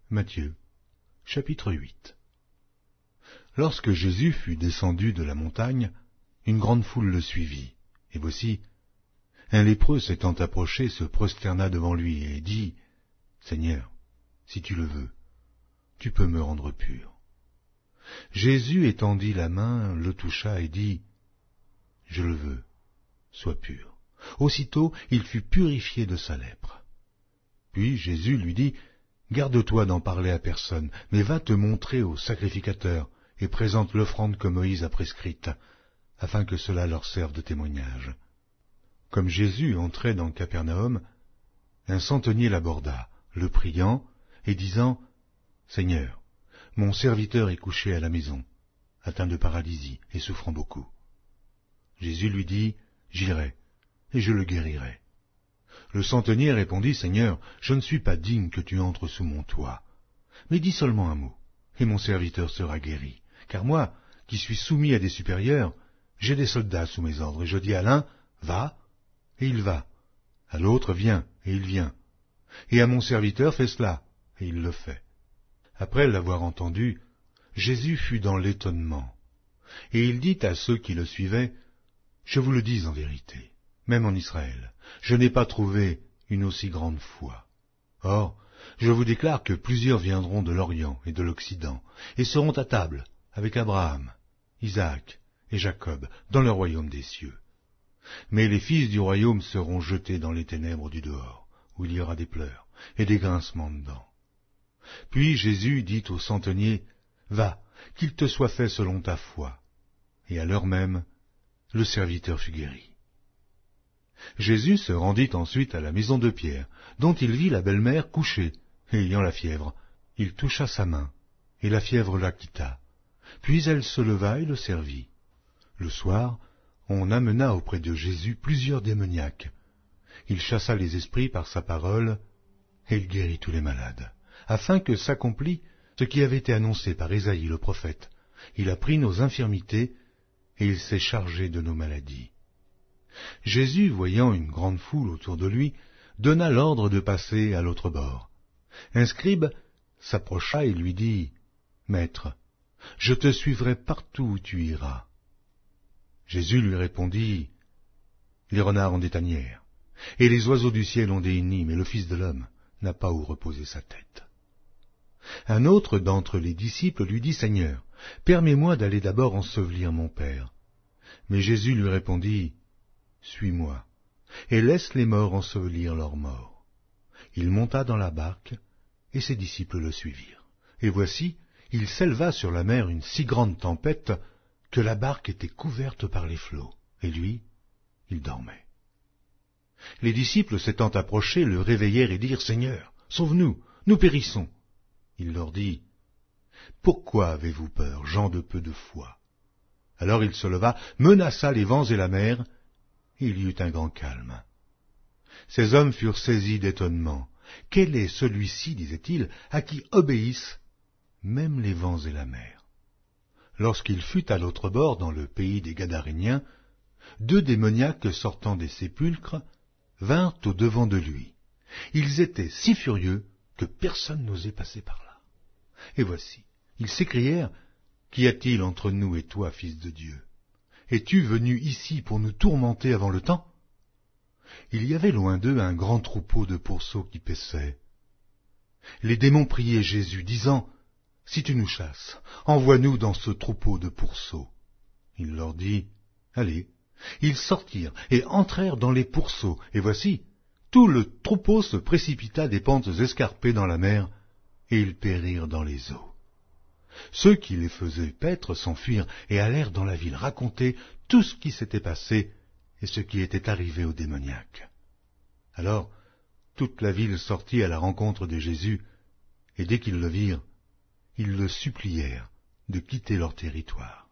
Matthieu, chapitre 8. Lorsque Jésus fut descendu de la montagne, une grande foule le suivit. Et voici, un lépreux s'étant approché se prosterna devant lui et dit, « Seigneur, si tu le veux, tu peux me rendre pur. » Jésus étendit la main, le toucha et dit, « Je le veux, sois pur. » Aussitôt, il fut purifié de sa lèpre. Puis Jésus lui dit, « Garde-toi d'en parler à personne, mais va te montrer au sacrificateur et présente l'offrande que Moïse a prescrite, afin que cela leur serve de témoignage. » Comme Jésus entrait dans Capernaum, un centenier l'aborda, le priant et disant, « Seigneur, mon serviteur est couché à la maison, atteint de paralysie et souffrant beaucoup. » Jésus lui dit, « J'irai, et je le guérirai. » Le centenier répondit, « Seigneur, je ne suis pas digne que tu entres sous mon toit, mais dis seulement un mot, et mon serviteur sera guéri. Car moi, qui suis soumis à des supérieurs, j'ai des soldats sous mes ordres, et je dis à l'un, va, et il va, à l'autre, viens, et il vient, et à mon serviteur, fais cela, et il le fait. » Après l'avoir entendu, Jésus fut dans l'étonnement, et il dit à ceux qui le suivaient, « Je vous le dis en vérité, même en Israël, je n'ai pas trouvé une aussi grande foi. Or, je vous déclare que plusieurs viendront de l'Orient et de l'Occident, et seront à table avec Abraham, Isaac et Jacob dans le royaume des cieux. Mais les fils du royaume seront jetés dans les ténèbres du dehors, où il y aura des pleurs et des grincements de dents. » Puis Jésus dit au centenier, « Va, qu'il te soit fait selon ta foi. » Et à l'heure même, le serviteur fut guéri. Jésus se rendit ensuite à la maison de Pierre, dont il vit la belle-mère couchée, et ayant la fièvre. Il toucha sa main, et la fièvre la quitta. Puis elle se leva et le servit. Le soir, on amena auprès de Jésus plusieurs démoniaques. Il chassa les esprits par sa parole, et il guérit tous les malades, afin que s'accomplît ce qui avait été annoncé par Ésaïe le prophète. Il a pris nos infirmités, et il s'est chargé de nos maladies. Jésus, voyant une grande foule autour de lui, donna l'ordre de passer à l'autre bord. Un scribe s'approcha et lui dit, « Maître, je te suivrai partout où tu iras. » Jésus lui répondit, « Les renards ont des tanières, et les oiseaux du ciel ont des nids, mais le Fils de l'homme n'a pas où reposer sa tête. » Un autre d'entre les disciples lui dit, « Seigneur, permets-moi d'aller d'abord ensevelir mon Père. » Mais Jésus lui répondit, « Suis-moi, et laisse les morts ensevelir leurs morts. » Il monta dans la barque, et ses disciples le suivirent. Et voici, il s'éleva sur la mer une si grande tempête que la barque était couverte par les flots, et lui, il dormait. Les disciples s'étant approchés le réveillèrent et dirent, « Seigneur, sauve-nous, nous périssons. » Il leur dit, « Pourquoi avez-vous peur, gens de peu de foi ?» Alors il se leva, menaça les vents et la mer, et il y eut un grand calme. Ces hommes furent saisis d'étonnement. « Quel est celui-ci, disaient-ils, à qui obéissent même les vents et la mer ?» Lorsqu'il fut à l'autre bord, dans le pays des Gadaréniens, 2 démoniaques sortant des sépulcres vinrent au-devant de lui. Ils étaient si furieux que personne n'osait passer par là. Et voici, ils s'écrièrent, « Qu'y a-t-il entre nous et toi, Fils de Dieu? Es-tu venu ici pour nous tourmenter avant le temps ?» Il y avait loin d'eux un grand troupeau de pourceaux qui paissaient. Les démons priaient Jésus, disant, « Si tu nous chasses, envoie-nous dans ce troupeau de pourceaux. » Il leur dit, « Allez. » Ils sortirent et entrèrent dans les pourceaux, et voici, tout le troupeau se précipita des pentes escarpées dans la mer, et ils périrent dans les eaux. Ceux qui les faisaient paître s'enfuirent et allèrent dans la ville raconter tout ce qui s'était passé et ce qui était arrivé aux démoniaques. Alors, toute la ville sortit à la rencontre de Jésus, et dès qu'ils le virent, ils le supplièrent de quitter leur territoire.